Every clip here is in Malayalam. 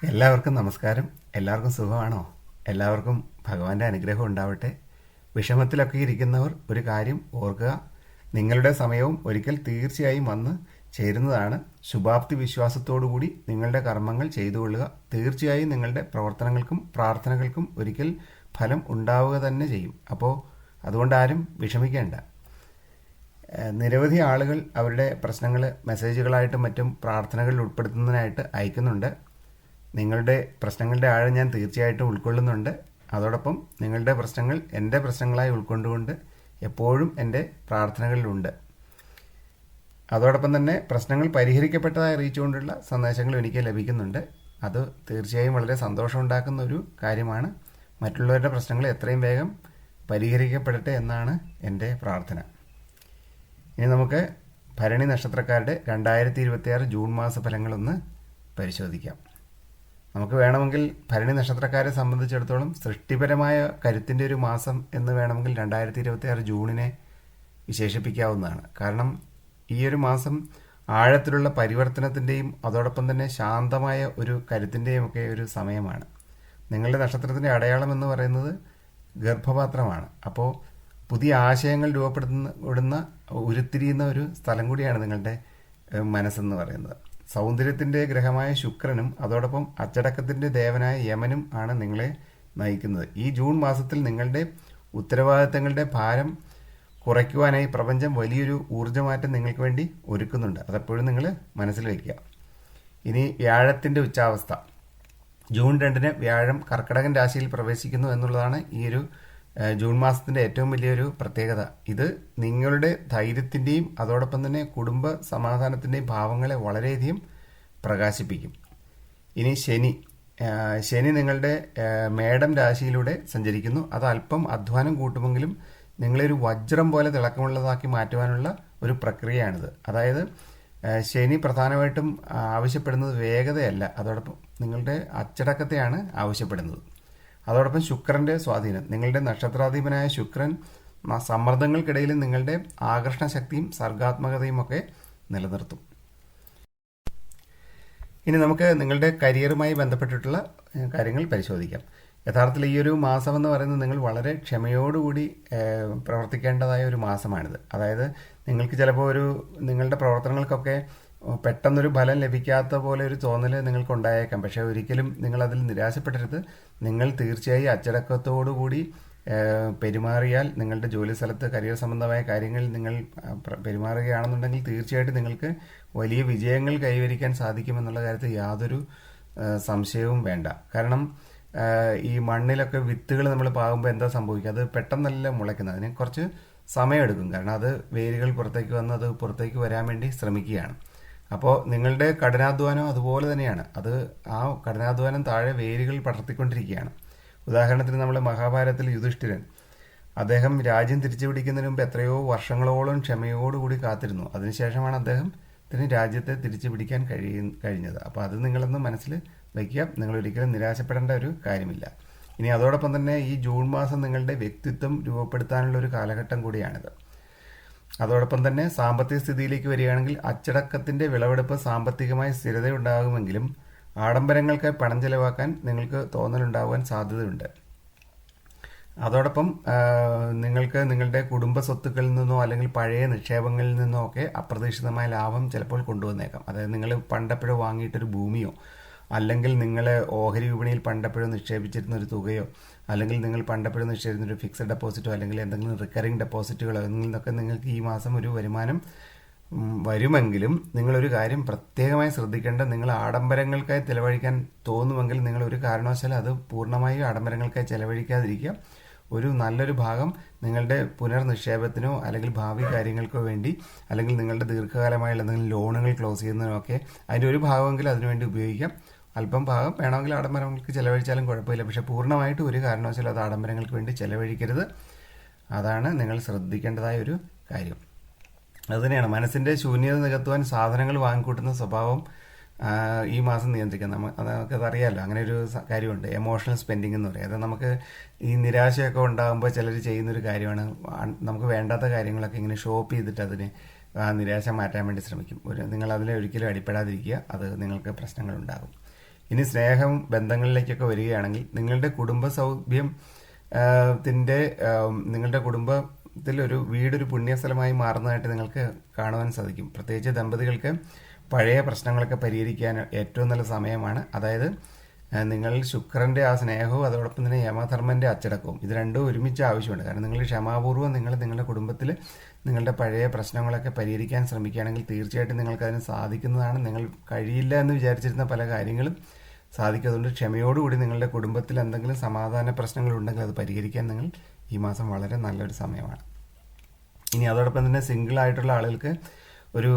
എല്ലാവർക്കും നമസ്കാരം. എല്ലാവർക്കും സുഖമാണോ? എല്ലാവർക്കും ഭഗവാന്റെ അനുഗ്രഹം ഉണ്ടാവട്ടെ. വിഷമത്തിലൊക്കെ ഇരിക്കുന്നവർ ഒരു കാര്യം ഓർക്കുക, നിങ്ങളുടെ സമയവും ഒരിക്കൽ തീർച്ചയായും വന്ന് ചേരുന്നതാണ്. ശുഭാപ്തി വിശ്വാസത്തോടുകൂടി നിങ്ങളുടെ കർമ്മങ്ങൾ ചെയ്തുകൊള്ളുക. തീർച്ചയായും നിങ്ങളുടെ പ്രവർത്തനങ്ങൾക്കും പ്രാർത്ഥനകൾക്കും ഒരിക്കൽ ഫലം ഉണ്ടാവുക തന്നെ ചെയ്യും. അപ്പോൾ അതുകൊണ്ട് ആരും വിഷമിക്കേണ്ട. നിരവധി ആളുകൾ അവരുടെ പ്രശ്നങ്ങൾ മെസ്സേജുകളായിട്ടും മറ്റും പ്രാർത്ഥനകളിൽ ഉൾപ്പെടുത്തുന്നതിനായിട്ട് അയക്കുന്നുണ്ട്. നിങ്ങളുടെ പ്രശ്നങ്ങളുടെ ആഴം ഞാൻ തീർച്ചയായിട്ടും ഉൾക്കൊള്ളുന്നുണ്ട്. അതോടൊപ്പം നിങ്ങളുടെ പ്രശ്നങ്ങൾ എൻ്റെ പ്രശ്നങ്ങളായി ഉൾക്കൊണ്ടുകൊണ്ട് എപ്പോഴും എൻ്റെ പ്രാർത്ഥനകളിലുണ്ട്. അതോടൊപ്പം തന്നെ പ്രശ്നങ്ങൾ പരിഹരിക്കപ്പെട്ടതായി അറിയിച്ചുകൊണ്ടുള്ള സന്ദേശങ്ങളും എനിക്ക് ലഭിക്കുന്നുണ്ട്. അത് തീർച്ചയായും വളരെ സന്തോഷമുണ്ടാക്കുന്ന ഒരു കാര്യമാണ്. മറ്റുള്ളവരുടെ പ്രശ്നങ്ങൾ എത്രയും വേഗം പരിഹരിക്കപ്പെടട്ടെ എന്നാണ് എൻ്റെ പ്രാർത്ഥന. ഇനി നമുക്ക് ഭരണി നക്ഷത്രക്കാരുടെ 2026 ജൂൺ മാസ ഫലങ്ങളൊന്ന് പരിശോധിക്കാം. നമുക്ക് വേണമെങ്കിൽ ഭരണി നക്ഷത്രക്കാരെ സംബന്ധിച്ചിടത്തോളം സൃഷ്ടിപരമായ കരുത്തിൻ്റെ ഒരു മാസം എന്ന് വേണമെങ്കിൽ 2026 ജൂണിനെ വിശേഷിപ്പിക്കാവുന്നതാണ്. കാരണം ഈ ഒരു മാസം ആഴത്തിലുള്ള പരിവർത്തനത്തിൻ്റെയും അതോടൊപ്പം തന്നെ ശാന്തമായ ഒരു കരുത്തിൻ്റെയും ഒക്കെ ഒരു സമയമാണ്. നിങ്ങളുടെ നക്ഷത്രത്തിൻ്റെ അടയാളം എന്ന് പറയുന്നത് ഗർഭപാത്രമാണ്. അപ്പോൾ പുതിയ ആശയങ്ങൾ രൂപപ്പെടുന്ന ഉരുത്തിരിയുന്ന ഒരു സ്ഥലം കൂടിയാണ് നിങ്ങളുടെ മനസ്സെന്ന് പറയുന്നത്. സൗന്ദര്യത്തിൻ്റെ ഗ്രഹമായ ശുക്രനും അതോടൊപ്പം അച്ചടക്കത്തിൻ്റെ ദേവനായ യമനും ആണ് നിങ്ങളെ നയിക്കുന്നത്. ഈ ജൂൺ മാസത്തിൽ നിങ്ങളുടെ ഉത്തരവാദിത്തങ്ങളുടെ ഭാരം കുറയ്ക്കുവാനായി പ്രപഞ്ചം വലിയൊരു ഊർജ്ജമാറ്റം നിങ്ങൾക്ക് വേണ്ടി ഒരുക്കുന്നുണ്ട്. അതെപ്പോഴും നിങ്ങൾ മനസ്സിൽ വയ്ക്കുക. ഇനി വ്യാഴത്തിൻ്റെ ഉച്ചാവസ്ഥ. ജൂൺ 2 വ്യാഴം കർക്കിടകൻ രാശിയിൽ പ്രവേശിക്കുന്നു എന്നുള്ളതാണ് ഈ ഒരു ജൂൺ മാസത്തിൻ്റെ ഏറ്റവും വലിയൊരു പ്രത്യേകത. ഇത് നിങ്ങളുടെ ധൈര്യത്തിൻ്റെയും അതോടൊപ്പം തന്നെ കുടുംബ സമാധാനത്തിൻ്റെയും ഭാവങ്ങളെ വളരെയധികം പ്രകാശിപ്പിക്കും. ഇനി ശനി നിങ്ങളുടെ മേടം രാശിയിലൂടെ സഞ്ചരിക്കുന്നു. അത് അല്പം അധ്വാനം കൂട്ടുമെങ്കിലും നിങ്ങളൊരു വജ്രം പോലെ തിളക്കമുള്ളതാക്കി മാറ്റുവാനുള്ള ഒരു പ്രക്രിയയാണിത്. അതായത് ശനി പ്രധാനമായിട്ടും ആവശ്യപ്പെടുന്നത് വേഗതയല്ല, അതോടൊപ്പം നിങ്ങളുടെ അച്ചടക്കത്തെയാണ് ആവശ്യപ്പെടുന്നത്. അതോടൊപ്പം ശുക്രൻ്റെ സ്വാധീനം. നിങ്ങളുടെ നക്ഷത്രാധിപനായ ശുക്രൻ സമ്മർദ്ദങ്ങൾക്കിടയിലും നിങ്ങളുടെ ആകർഷണ ശക്തിയും സർഗാത്മകതയും ഒക്കെ നിലനിർത്തും. ഇനി നമുക്ക് നിങ്ങളുടെ കരിയറുമായി ബന്ധപ്പെട്ടിട്ടുള്ള കാര്യങ്ങൾ പരിശോധിക്കാം. യഥാർത്ഥത്തിൽ ഈ ഒരു മാസം എന്ന് പറയുന്നത് നിങ്ങൾ വളരെ ക്ഷമയോടുകൂടി പ്രവർത്തിക്കേണ്ടതായ ഒരു മാസമാണിത്. അതായത് നിങ്ങൾക്ക് ചിലപ്പോൾ നിങ്ങളുടെ പ്രവർത്തനങ്ങൾക്കൊക്കെ പെട്ടെന്നൊരു ഫലം ലഭിക്കാത്ത പോലെ ഒരു തോന്നൽ നിങ്ങൾക്ക് ഉണ്ടായേക്കാം. പക്ഷേ ഒരിക്കലും നിങ്ങളതിൽ നിരാശപ്പെടരുത്. നിങ്ങൾ തീർച്ചയായും അച്ചടക്കത്തോടുകൂടി പെരുമാറിയാൽ നിങ്ങളുടെ ജോലി സ്ഥലത്ത് കരിയർ സംബന്ധമായ കാര്യങ്ങളിൽ നിങ്ങൾ പെരുമാറുകയാണെന്നുണ്ടെങ്കിൽ തീർച്ചയായിട്ടും നിങ്ങൾക്ക് വലിയ വിജയങ്ങൾ കൈവരിക്കാൻ സാധിക്കുമെന്നുള്ള കാര്യത്തിൽ യാതൊരു സംശയവും വേണ്ട. കാരണം ഈ മണ്ണിലൊക്കെ വിത്തുകൾ നമ്മൾ പാകുമ്പോൾ എന്താ സംഭവിക്കുക, അത് പെട്ടെന്നല്ല മുളയ്ക്കുന്നത്. അതിന് കുറച്ച് സമയമെടുക്കും. കാരണം അത് വേരുകൾ പുറത്തേക്ക് വന്ന് അത് പുറത്തേക്ക് വരാൻ വേണ്ടി ശ്രമിക്കുകയാണ്. അപ്പോൾ നിങ്ങളുടെ കഠിനാധ്വാനം അതുപോലെ തന്നെയാണ്. ആ കഠിനാധ്വാനം താഴെ വേരുകൾ പടർത്തിക്കൊണ്ടിരിക്കുകയാണ്. ഉദാഹരണത്തിന് നമ്മൾ മഹാഭാരതത്തിൽ യുധിഷ്ഠിരൻ, അദ്ദേഹം രാജ്യം തിരിച്ചു പിടിക്കുന്നതിന് മുമ്പ് എത്രയോ വർഷങ്ങളോളം ക്ഷമയോടുകൂടി കാത്തിരുന്നു. അതിനുശേഷമാണ് അദ്ദേഹത്തിന് രാജ്യത്തെ തിരിച്ചു പിടിക്കാൻ കഴിഞ്ഞത്. അപ്പോൾ അത് നിങ്ങളൊന്ന് മനസ്സിൽ വയ്ക്കുക. നിങ്ങൾ ഒരിക്കലും നിരാശപ്പെടേണ്ട ഒരു കാര്യമില്ല. ഇനി അതോടൊപ്പം തന്നെ ഈ ജൂൺ മാസം നിങ്ങളുടെ വ്യക്തിത്വം രൂപപ്പെടുത്താനുള്ള ഒരു കാലഘട്ടം കൂടിയാണിത്. അതോടൊപ്പം തന്നെ സാമ്പത്തിക സ്ഥിതിയിലേക്ക് വരികയാണെങ്കിൽ അച്ചടക്കത്തിൻ്റെ വിളവെടുപ്പ് സാമ്പത്തികമായി സ്ഥിരതയുണ്ടാകുമെങ്കിലും ആഡംബരങ്ങൾക്കായി പണം ചെലവാക്കാൻ നിങ്ങൾക്ക് തോന്നലുണ്ടാകുവാൻ സാധ്യതയുണ്ട്. അതോടൊപ്പം നിങ്ങൾക്ക് നിങ്ങളുടെ കുടുംബ സ്വത്തുക്കളിൽ നിന്നോ അല്ലെങ്കിൽ പഴയ നിക്ഷേപങ്ങളിൽ നിന്നോ ഒക്കെ അപ്രതീക്ഷിതമായ ലാഭം ചിലപ്പോൾ കൊണ്ടുവന്നേക്കാം. അതായത് നിങ്ങൾ പണ്ടെപ്പോഴും വാങ്ങിയിട്ടൊരു ഭൂമിയോ അല്ലെങ്കിൽ നിങ്ങൾ ഓഹരി വിപണിയിൽ പണ്ടെപ്പോഴും നിക്ഷേപിച്ചിരുന്ന ഒരു തുകയോ അല്ലെങ്കിൽ നിങ്ങൾ പണ്ടെപ്പോഴും നിക്ഷേപിച്ചിരുന്ന ഒരു ഫിക്സഡ് ഡെപ്പോസിറ്റോ അല്ലെങ്കിൽ എന്തെങ്കിലും റിക്കറിംഗ് ഡെപ്പോസിറ്റുകളോ എന്നിൽ നിന്നൊക്കെ നിങ്ങൾക്ക് ഈ മാസം ഒരു വരുമാനം വരുമെങ്കിലും നിങ്ങളൊരു കാര്യം പ്രത്യേകമായി ശ്രദ്ധിക്കേണ്ട, നിങ്ങൾ ആഡംബരങ്ങൾക്കായി ചിലവഴിക്കാൻ തോന്നുമെങ്കിൽ നിങ്ങൾ ഒരു കാരണവശാലും അത് പൂർണ്ണമായും ആഡംബരങ്ങൾക്കായി ചിലവഴിക്കാതിരിക്കുക. ഒരു നല്ലൊരു ഭാഗം നിങ്ങളുടെ പുനർനിക്ഷേപത്തിനോ അല്ലെങ്കിൽ ഭാവി കാര്യങ്ങൾക്കോ വേണ്ടി അല്ലെങ്കിൽ നിങ്ങളുടെ ദീർഘകാലമായുള്ള എന്തെങ്കിലും ലോണുകൾ ക്ലോസ് ചെയ്യുന്നതിനോ ഒക്കെ അതിൻ്റെ ഒരു ഭാഗമെങ്കിലും അതിനുവേണ്ടി ഉപയോഗിക്കാം. അല്പം ഭാഗം വേണമെങ്കിൽ ആഡംബരങ്ങൾക്ക് ചിലവഴിച്ചാലും കുഴപ്പമില്ല. പക്ഷേ പൂർണ്ണമായിട്ട് ഒരു കാരണവശാലും അത് ആഡംബരങ്ങൾക്ക് വേണ്ടി ചിലവഴിക്കരുത്. അതാണ് നിങ്ങൾ ശ്രദ്ധിക്കേണ്ടതായ ഒരു കാര്യം. അതുതന്നെയാണ് മനസ്സിൻ്റെ ശൂന്യത നികത്തുവാൻ സാധനങ്ങൾ വാങ്ങിക്കൂട്ടുന്ന സ്വഭാവം ഈ മാസം നിയന്ത്രിക്കാം. നമുക്കതറിയാമല്ലോ, അങ്ങനെ ഒരു കാര്യമുണ്ട്, എമോഷണൽ സ്പെൻഡിങ് എന്ന് പറയും. അത് നമുക്ക് ഈ നിരാശയൊക്കെ ഉണ്ടാകുമ്പോൾ ചിലർ ചെയ്യുന്നൊരു കാര്യമാണ്. നമുക്ക് വേണ്ടാത്ത കാര്യങ്ങളൊക്കെ ഇങ്ങനെ ഷോപ്പ് ചെയ്തിട്ട് അതിന് ആ നിരാശ മാറ്റാൻ വേണ്ടി ശ്രമിക്കും. നിങ്ങൾ അതിൽ ഒരിക്കലും അടിപ്പെടാതിരിക്കുക. അത് നിങ്ങൾക്ക് പ്രശ്നങ്ങളുണ്ടാകും. ഇനി സ്നേഹം ബന്ധങ്ങളിലേക്കൊക്കെ വരികയാണെങ്കിൽ നിങ്ങളുടെ കുടുംബ സൗഖ്യം ത്തിൻ്റെ നിങ്ങളുടെ കുടുംബത്തിൽ ഒരു വീടൊരു പുണ്യസ്ഥലമായി മാറുന്നതായിട്ട് നിങ്ങൾക്ക് കാണുവാൻ സാധിക്കും. പ്രത്യേകിച്ച് ദമ്പതികൾക്ക് പഴയ പ്രശ്നങ്ങളൊക്കെ പരിഹരിക്കാൻ ഏറ്റവും നല്ല സമയമാണ്. അതായത് നിങ്ങൾ ശുക്രൻ്റെ ആ സ്നേഹവും അതോടൊപ്പം തന്നെ യമധർമ്മൻ്റെ അച്ചടക്കവും ഇത് രണ്ടും ഒരുമിച്ച് ആവശ്യമുണ്ട്. കാരണം നിങ്ങൾ ക്ഷമാപൂർവ്വം നിങ്ങളുടെ കുടുംബത്തിൽ നിങ്ങളുടെ പഴയ പ്രശ്നങ്ങളൊക്കെ പരിഹരിക്കാൻ ശ്രമിക്കുകയാണെങ്കിൽ തീർച്ചയായിട്ടും നിങ്ങൾക്കതിന് സാധിക്കുന്നതാണ്. നിങ്ങൾ കഴിയില്ല എന്ന് വിചാരിച്ചിരുന്ന പല കാര്യങ്ങളും സാധിക്കും. അതുകൊണ്ട് ക്ഷമയോടുകൂടി നിങ്ങളുടെ കുടുംബത്തിൽ എന്തെങ്കിലും സമാധാന പ്രശ്നങ്ങളുണ്ടെങ്കിൽ അത് പരിഹരിക്കാൻ നിങ്ങൾ ഈ മാസം വളരെ നല്ലൊരു സമയമാണ്. ഇനി അതോടൊപ്പം തന്നെ സിംഗിളായിട്ടുള്ള ആളുകൾക്ക് ഒരു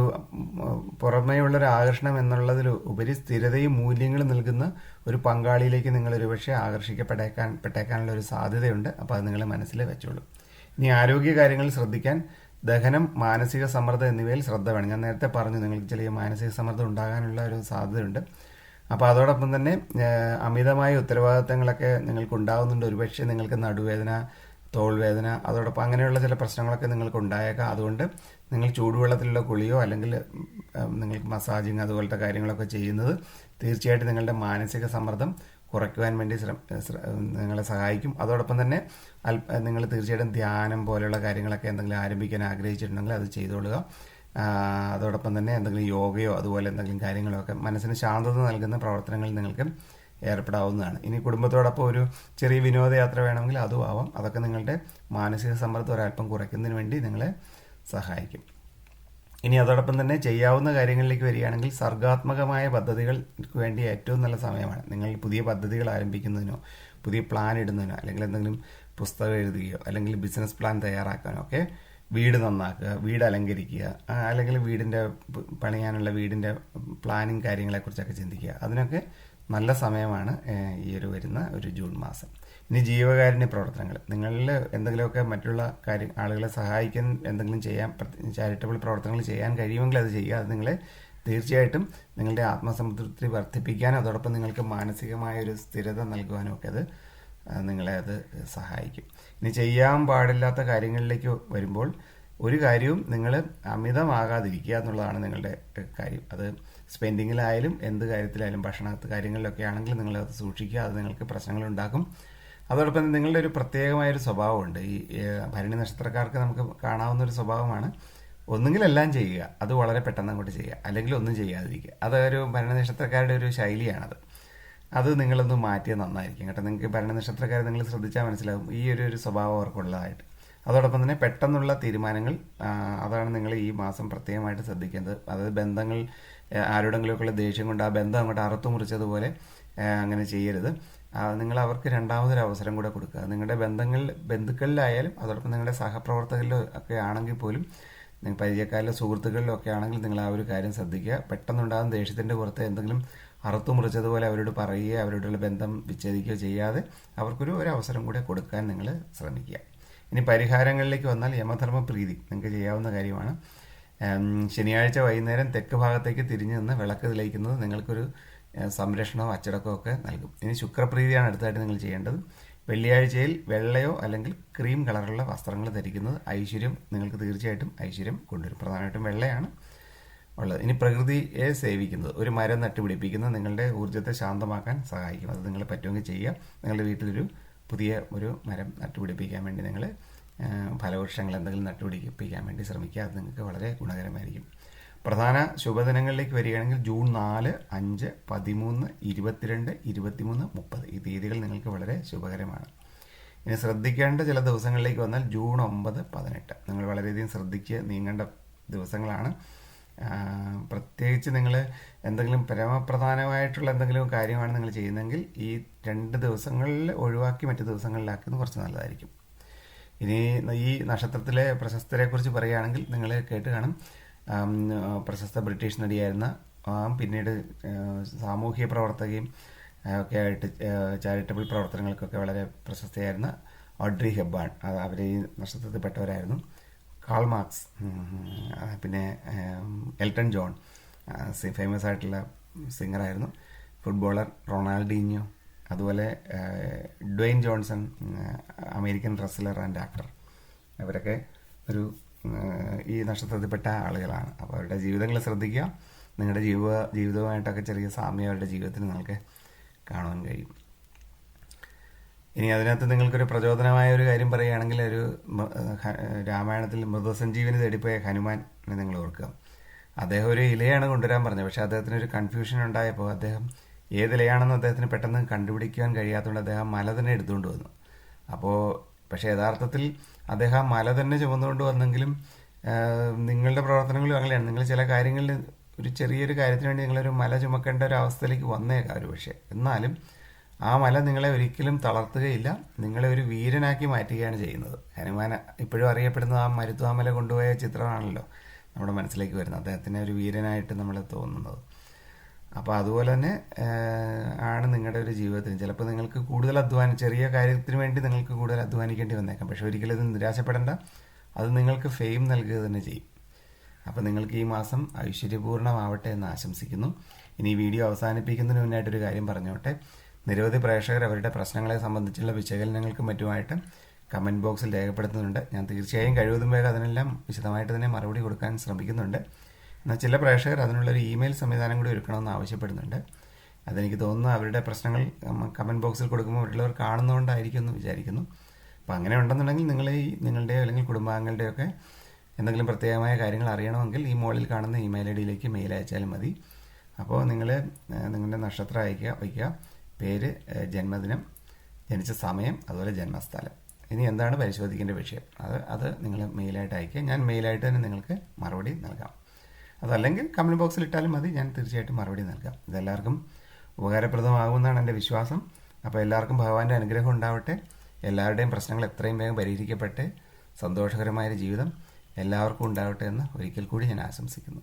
പുറമേയുള്ളൊരു ആകർഷണം എന്നുള്ളതിൽ ഉപരി സ്ഥിരതയും മൂല്യങ്ങളും നൽകുന്ന ഒരു പങ്കാളിയിലേക്ക് നിങ്ങൾ ഒരുപക്ഷെ ആകർഷിക്കപ്പെട്ടേക്കാനുള്ള ഒരു സാധ്യതയുണ്ട്. അപ്പോൾ അത് നിങ്ങൾ മനസ്സിൽ വെച്ചോളൂ. ഇനി ആരോഗ്യ കാര്യങ്ങൾ ശ്രദ്ധിക്കാൻ ദഹനം, മാനസിക സമ്മർദ്ദം എന്നിവയിൽ ശ്രദ്ധ വേണം. ഞാൻ നേരത്തെ പറഞ്ഞു നിങ്ങൾക്ക് ചെറിയ മാനസിക സമ്മർദ്ദം ഉണ്ടാകാനുള്ള ഒരു സാധ്യതയുണ്ട്. അപ്പോൾ അതോടൊപ്പം തന്നെ അമിതമായ ഉത്തരവാദിത്തങ്ങളൊക്കെ നിങ്ങൾക്ക് ഉണ്ടാകുന്നുണ്ട്. ഒരുപക്ഷെ നിങ്ങൾക്ക് നടുവേദന, തോൾവേദന, അതോടൊപ്പം അങ്ങനെയുള്ള ചില പ്രശ്നങ്ങളൊക്കെ നിങ്ങൾക്ക് ഉണ്ടായേക്കാം. അതുകൊണ്ട് നിങ്ങൾ ചൂടുവെള്ളത്തിലുള്ള കുളിയോ അല്ലെങ്കിൽ നിങ്ങൾക്ക് മസാജിങ് അതുപോലത്തെ കാര്യങ്ങളൊക്കെ ചെയ്യുന്നത് തീർച്ചയായിട്ടും നിങ്ങളുടെ മാനസിക സമ്മർദ്ദം കുറയ്ക്കുവാൻ വേണ്ടി നിങ്ങളെ സഹായിക്കും. അതോടൊപ്പം തന്നെ നിങ്ങൾ തീർച്ചയായിട്ടും ധ്യാനം പോലെയുള്ള കാര്യങ്ങളൊക്കെ എന്തെങ്കിലും ആരംഭിക്കാൻ ആഗ്രഹിച്ചിട്ടുണ്ടെങ്കിൽ അത് ചെയ്തുകൊള്ളുക. അതോടൊപ്പം തന്നെ എന്തെങ്കിലും യോഗയോ അതുപോലെ എന്തെങ്കിലും കാര്യങ്ങളോ ഒക്കെ മനസ്സിന് ശാന്തത നൽകുന്ന പ്രവർത്തനങ്ങളിൽ നിങ്ങൾക്ക് ഏർപ്പെടാവുന്നതാണ്. ഇനി കുടുംബത്തോടൊപ്പം ഒരു ചെറിയ വിനോദയാത്ര വേണമെങ്കിൽ അതും ആവാം. അതൊക്കെ നിങ്ങളുടെ മാനസിക സമ്മർദ്ദം ഒരല്പം കുറയ്ക്കുന്നതിന് വേണ്ടി നിങ്ങളെ സഹായിക്കും. ഇനി അതോടൊപ്പം തന്നെ ചെയ്യാവുന്ന കാര്യങ്ങളിലേക്ക് വരികയാണെങ്കിൽ സർഗാത്മകമായ പദ്ധതികൾക്ക് വേണ്ടി ഏറ്റവും നല്ല സമയമാണ്. നിങ്ങൾ പുതിയ പദ്ധതികൾ ആരംഭിക്കുന്നതിനോ പുതിയ പ്ലാൻ ഇടുന്നതിനോ അല്ലെങ്കിൽ എന്തെങ്കിലും പുസ്തകം എഴുതുകയോ അല്ലെങ്കിൽ ബിസിനസ് പ്ലാൻ തയ്യാറാക്കാനോ ഒക്കെ, വീട് നന്നാക്കുക, വീട് അലങ്കരിക്കുക, അല്ലെങ്കിൽ വീടിൻ്റെ പണിയാനുള്ള വീടിൻ്റെ പ്ലാനിങ് കാര്യങ്ങളെക്കുറിച്ചൊക്കെ ചിന്തിക്കുക, അതിനൊക്കെ നല്ല സമയമാണ് ഈ വരുന്ന ഒരു ജൂൺ മാസം. ഇനി ജീവകാരുണ്യ പ്രവർത്തനങ്ങൾ, നിങ്ങളിൽ എന്തെങ്കിലുമൊക്കെ മറ്റുള്ള ആളുകളെ സഹായിക്കാൻ എന്തെങ്കിലും ചെയ്യാൻ, ചാരിറ്റബിൾ പ്രവർത്തനങ്ങൾ ചെയ്യാൻ കഴിയുമെങ്കിൽ അത് ചെയ്യുക. അത് നിങ്ങളെ തീർച്ചയായിട്ടും നിങ്ങളുടെ ആത്മസംതൃപ്തി വർദ്ധിപ്പിക്കാനും അതോടൊപ്പം നിങ്ങൾക്ക് മാനസികമായ ഒരു സ്ഥിരത നൽകുവാനും ഒക്കെ അത് നിങ്ങളെ അത് സഹായിക്കും. ഇനി ചെയ്യാൻ പാടില്ലാത്ത കാര്യങ്ങളിലേക്ക് വരുമ്പോൾ ഒരു കാര്യവും നിങ്ങൾ അമിതമാകാതിരിക്കുക എന്നുള്ളതാണ് നിങ്ങളുടെ കാര്യം. അത് സ്പെൻഡിങ്ങിലായാലും എന്ത് കാര്യത്തിലായാലും ഭക്ഷണത്തെ കാര്യങ്ങളിലൊക്കെ ആണെങ്കിൽ നിങ്ങളത് സൂക്ഷിക്കുക. അത് നിങ്ങൾക്ക് പ്രശ്നങ്ങളുണ്ടാക്കും. അതോടൊപ്പം നിങ്ങളുടെ ഒരു പ്രത്യേകമായൊരു സ്വഭാവമുണ്ട്. ഈ ഭരണി നക്ഷത്രക്കാർക്ക് നമുക്ക് കാണാവുന്ന ഒരു സ്വഭാവമാണ്, ഒന്നുകിൽ എല്ലാം ചെയ്യുക, അത് വളരെ പെട്ടെന്ന് അങ്ങോട്ട് ചെയ്യുക, അല്ലെങ്കിൽ ഒന്നും ചെയ്യാതിരിക്കുക. അതൊരു ഭരണി നക്ഷത്രക്കാരുടെ ഒരു ശൈലിയാണത്. അത് നിങ്ങളൊന്ന് മാറ്റിയത് നന്നായിരിക്കും കേട്ടോ. നിങ്ങൾക്ക് ഭരണ നക്ഷത്രക്കാരെ നിങ്ങൾ ശ്രദ്ധിച്ചാൽ മനസ്സിലാകും ഈ ഒരു സ്വഭാവം അവർക്കുള്ളതായിട്ട്. അതോടൊപ്പം തന്നെ പെട്ടെന്നുള്ള തീരുമാനങ്ങൾ, അതാണ് നിങ്ങൾ ഈ മാസം പ്രത്യേകമായിട്ട് ശ്രദ്ധിക്കേണ്ടത്. അതായത് ബന്ധങ്ങൾ, ആരോടെങ്കിലുമൊക്കെയുള്ള ദേഷ്യം കൊണ്ട് ആ ബന്ധം അങ്ങോട്ട് അറുത്തു മുറിച്ചതുപോലെ അങ്ങനെ ചെയ്യരുത്. നിങ്ങൾ അവർക്ക് രണ്ടാമതൊരു അവസരം കൂടെ കൊടുക്കുക. നിങ്ങളുടെ ബന്ധുക്കളിലായാലും അതോടൊപ്പം നിങ്ങളുടെ സഹപ്രവർത്തകരിലോ ഒക്കെ ആണെങ്കിൽ പോലും, നിങ്ങൾ പരിചയക്കാരിലോ സുഹൃത്തുക്കളിലോ ഒക്കെ ആണെങ്കിൽ നിങ്ങൾ ആ ഒരു കാര്യം ശ്രദ്ധിക്കുക. പെട്ടെന്നുണ്ടാകുന്ന ദേഷ്യത്തിൻ്റെ പുറത്ത് എന്തെങ്കിലും അറുത്തു മുറിച്ചതുപോലെ അവരോട് പറയുകയോ അവരോടുള്ള ബന്ധം വിച്ഛേദിക്കുകയോ ചെയ്യാതെ അവർക്കൊരു അവസരം കൂടെ കൊടുക്കാൻ നിങ്ങൾ ശ്രമിക്കുക. ഇനി പരിഹാരങ്ങളിലേക്ക് വന്നാൽ യമധർമ്മ പ്രീതി നിങ്ങൾക്ക് ചെയ്യാവുന്ന കാര്യമാണ്. ശനിയാഴ്ച വൈകുന്നേരം തെക്ക് ഭാഗത്തേക്ക് തിരിഞ്ഞു നിന്ന് വിളക്ക് തെളിയിക്കുന്നത് നിങ്ങൾക്കൊരു സംരക്ഷണവും അച്ചടക്കവും ഒക്കെ നൽകും. ഇനി ശുക്രപ്രീതിയാണ് അടുത്തായിട്ട് നിങ്ങൾ ചെയ്യേണ്ടത്. വെള്ളിയാഴ്ചയിൽ വെള്ളയോ അല്ലെങ്കിൽ ക്രീം കളറുള്ള വസ്ത്രങ്ങൾ ധരിക്കുന്നത് നിങ്ങൾക്ക് തീർച്ചയായിട്ടും ഐശ്വര്യം കൊണ്ടുവരും. പ്രധാനമായിട്ടും വെള്ളയാണ് ഉള്ളത്. ഇനി പ്രകൃതിയെ സേവിക്കുന്നത്, ഒരു മരം നട്ടുപിടിപ്പിക്കുന്നത് നിങ്ങളുടെ ഊർജ്ജത്തെ ശാന്തമാക്കാൻ സഹായിക്കും. അത് നിങ്ങൾ പറ്റുമെങ്കിൽ ചെയ്യുക. നിങ്ങളുടെ വീട്ടിലൊരു പുതിയ ഒരു മരം നട്ടുപിടിപ്പിക്കാൻ വേണ്ടി നിങ്ങൾ ഫലവൃക്ഷങ്ങൾ എന്തെങ്കിലും നട്ടുപിടിപ്പിക്കാൻ വേണ്ടി ശ്രമിക്കുക. അത് നിങ്ങൾക്ക് വളരെ ഗുണകരമായിരിക്കും. പ്രധാന ശുഭദിനങ്ങളിലേക്ക് വരികയാണെങ്കിൽ ജൂൺ 4, 5, 13, 22, 23, 30 ഈ തീയതികൾ നിങ്ങൾക്ക് വളരെ ശുഭകരമാണ്. ഇനി ശ്രദ്ധിക്കേണ്ട ചില ദിവസങ്ങളിലേക്ക് വന്നാൽ ജൂൺ 9, 18 നിങ്ങൾ വളരെയധികം ശ്രദ്ധിച്ച് നീങ്ങേണ്ട ദിവസങ്ങളാണ്. പ്രത്യേകിച്ച് നിങ്ങൾ എന്തെങ്കിലും പരമപ്രധാനമായിട്ടുള്ള എന്തെങ്കിലും കാര്യമാണ് നിങ്ങൾ ചെയ്യുന്നതെങ്കിൽ ഈ 2 ദിവസങ്ങളിൽ ഒഴിവാക്കി മറ്റു ദിവസങ്ങളിലാക്കുന്നത് കുറച്ച് നല്ലതായിരിക്കും. ഇനി ഈ നക്ഷത്രത്തിലെ പ്രശസ്തരെക്കുറിച്ച് പറയുകയാണെങ്കിൽ നിങ്ങൾ കേട്ട് കാണും. പ്രശസ്ത ബ്രിട്ടീഷ് നടിയായിരുന്ന, പിന്നീട് സാമൂഹ്യ പ്രവർത്തകയും ഒക്കെ ആയിട്ട് ചാരിറ്റബിൾ പ്രവർത്തനങ്ങൾക്കൊക്കെ വളരെ പ്രശസ്തയായിരുന്ന ഓഡ്രി ഹെബ്ബാൺ, അവർ ഈ നക്ഷത്രത്തിൽപ്പെട്ടവരായിരുന്നു. കാൾ മാർക്സ്, പിന്നെ എൽട്ടൺ ജോൺ ഫേമസ് ആയിട്ടുള്ള സിംഗറായിരുന്നു. ഫുട്ബോളർ റൊണാൾഡീഞ്ഞോ, അതുപോലെ Dwayne Johnson American wrestler and actor, അവരൊക്കെ ഈ നക്ഷത്രത്തിൽപ്പെട്ട ആളുകളാണ്. അപ്പോൾ അവരുടെ ജീവിതങ്ങൾ ശ്രദ്ധിക്കുക. നിങ്ങളുടെ ജീവിതവുമായിട്ടൊക്കെ ചെറിയ സാമ്യം അവരുടെ ജീവിതത്തിൽ നിങ്ങൾക്ക് കാണുവാൻ കഴിയും. ഇനി അതിനകത്ത് നിങ്ങൾക്കൊരു പ്രചോദനമായ ഒരു കാര്യം പറയുകയാണെങ്കിൽ, രാമായണത്തിൽ മൃതസഞ്ജീവനി തേടിപ്പോയ ഹനുമാനെ നിങ്ങൾ ഓർക്കുക. അദ്ദേഹം ഒരു ഇലയാണ് കൊണ്ടുവരാൻ പറഞ്ഞത്. പക്ഷേ അദ്ദേഹത്തിന് ഒരു കൺഫ്യൂഷൻ ഉണ്ടായപ്പോൾ അദ്ദേഹം ഏത് ഇലയാണെന്ന് അദ്ദേഹത്തിന് പെട്ടെന്ന് കണ്ടുപിടിക്കാൻ കഴിയാത്തതുകൊണ്ട് അദ്ദേഹം മല തന്നെ എടുത്തുകൊണ്ട് വന്നു. പക്ഷേ യഥാർത്ഥത്തിൽ അദ്ദേഹം ആ മല തന്നെ ചുമന്നുകൊണ്ട് വന്നെങ്കിലും നിങ്ങളുടെ പ്രവർത്തനങ്ങളും അങ്ങനെയാണ്. നിങ്ങൾ ചില കാര്യങ്ങളിൽ ഒരു ചെറിയൊരു കാര്യത്തിന് വേണ്ടി നിങ്ങളൊരു മല ചുമക്കേണ്ട ഒരു അവസ്ഥയിലേക്ക് വന്നേക്കാം ഒരു പക്ഷേ. എന്നാലും ആ മല നിങ്ങളെ ഒരിക്കലും തളർത്തുകയില്ല, നിങ്ങളെ ഒരു വീരനാക്കി മാറ്റുകയാണ് ചെയ്യുന്നത്. ഹനുമാൻ ഇപ്പോഴും അറിയപ്പെടുന്നത് ആ മരുത്വാമല കൊണ്ടുപോയ ചിത്രമാണല്ലോ നമ്മുടെ മനസ്സിലേക്ക് വരുന്നത്, അദ്ദേഹത്തിനെ ഒരു വീരനായിട്ട് നമ്മൾ തോന്നുന്നത്. അപ്പോൾ അതുപോലെ തന്നെ ആണ് നിങ്ങളുടെ ഒരു ജീവിതത്തിൽ ചിലപ്പോൾ നിങ്ങൾക്ക് കൂടുതൽ ചെറിയ കാര്യത്തിന് വേണ്ടി നിങ്ങൾക്ക് കൂടുതൽ അധ്വാനിക്കേണ്ടി വന്നേക്കാം. പക്ഷെ ഒരിക്കലും ഇത് നിരാശപ്പെടേണ്ട, അത് നിങ്ങൾക്ക് ഫെയിം നൽകുക തന്നെ ചെയ്യും. അപ്പോൾ നിങ്ങൾക്ക് ഈ മാസം ഐശ്വര്യപൂർണ്ണമാവട്ടെ എന്ന് ആശംസിക്കുന്നു. ഇനി ഈ വീഡിയോ അവസാനിപ്പിക്കുന്നതിന് മുന്നായിട്ടൊരു കാര്യം പറഞ്ഞോട്ടെ. നിരവധി പ്രേക്ഷകർ അവരുടെ പ്രശ്നങ്ങളെ സംബന്ധിച്ചുള്ള വിശകലനങ്ങൾക്കും മറ്റുമായിട്ട് കമൻറ്റ് ബോക്സിൽ രേഖപ്പെടുത്തുന്നുണ്ട്. ഞാൻ തീർച്ചയായും കഴിവതും വേഗം അതിനെല്ലാം വിശദമായിട്ട് തന്നെ മറുപടി കൊടുക്കാൻ ശ്രമിക്കുന്നുണ്ട്. എന്നാൽ ചില പ്രേക്ഷകർ അതിനുള്ളൊരു ഇമെയിൽ സംവിധാനം കൂടി ഒരുക്കണമെന്ന് ആവശ്യപ്പെടുന്നുണ്ട്. അതെനിക്ക് തോന്നുന്നു അവരുടെ പ്രശ്നങ്ങൾ കമൻറ്റ് ബോക്സിൽ കൊടുക്കുമ്പോൾ മറ്റുള്ളവർ കാണുന്നതുകൊണ്ടായിരിക്കും എന്ന് വിചാരിക്കുന്നു. അപ്പോൾ അങ്ങനെ ഉണ്ടെന്നുണ്ടെങ്കിൽ നിങ്ങളുടെയോ അല്ലെങ്കിൽ കുടുംബാംഗങ്ങളുടെയൊക്കെ എന്തെങ്കിലും പ്രത്യേകമായ കാര്യങ്ങൾ അറിയണമെങ്കിൽ ഈ മുകളിൽ കാണുന്ന ഇമെയിൽ ഐ ഡിയിലേക്ക് മെയിൽ അയച്ചാലും മതി. അപ്പോൾ നിങ്ങളുടെ നക്ഷത്രം വയ്ക്കുക, പേര്, ജന്മദിനം, ജനിച്ച സമയം, അതുപോലെ ജന്മസ്ഥലം. ഇനി എന്താണ് പരിശോധിക്കേണ്ട വിഷയം അത് നിങ്ങൾ മെയിലായിട്ട് അയക്കുക. ഞാൻ മെയിലായിട്ട് തന്നെ നിങ്ങൾക്ക് മറുപടി നൽകാം. അതല്ലെങ്കിൽ കമൻറ്റ് ബോക്സിൽ ഇട്ടാലും മതി, ഞാൻ തീർച്ചയായിട്ടും മറുപടി നൽകാം. ഇതെല്ലാവർക്കും ഉപകാരപ്രദമാകുമെന്നാണ് എൻ്റെ വിശ്വാസം. അപ്പോൾ എല്ലാവർക്കും ഭഗവാന്റെ അനുഗ്രഹം ഉണ്ടാവട്ടെ. എല്ലാവരുടെയും പ്രശ്നങ്ങൾ എത്രയും വേഗം പരിഹരിക്കപ്പെട്ട് സന്തോഷകരമായൊരു ജീവിതം എല്ലാവർക്കും ഉണ്ടാവട്ടെ എന്ന് ഒരിക്കൽ കൂടി ഞാൻ ആശംസിക്കുന്നു.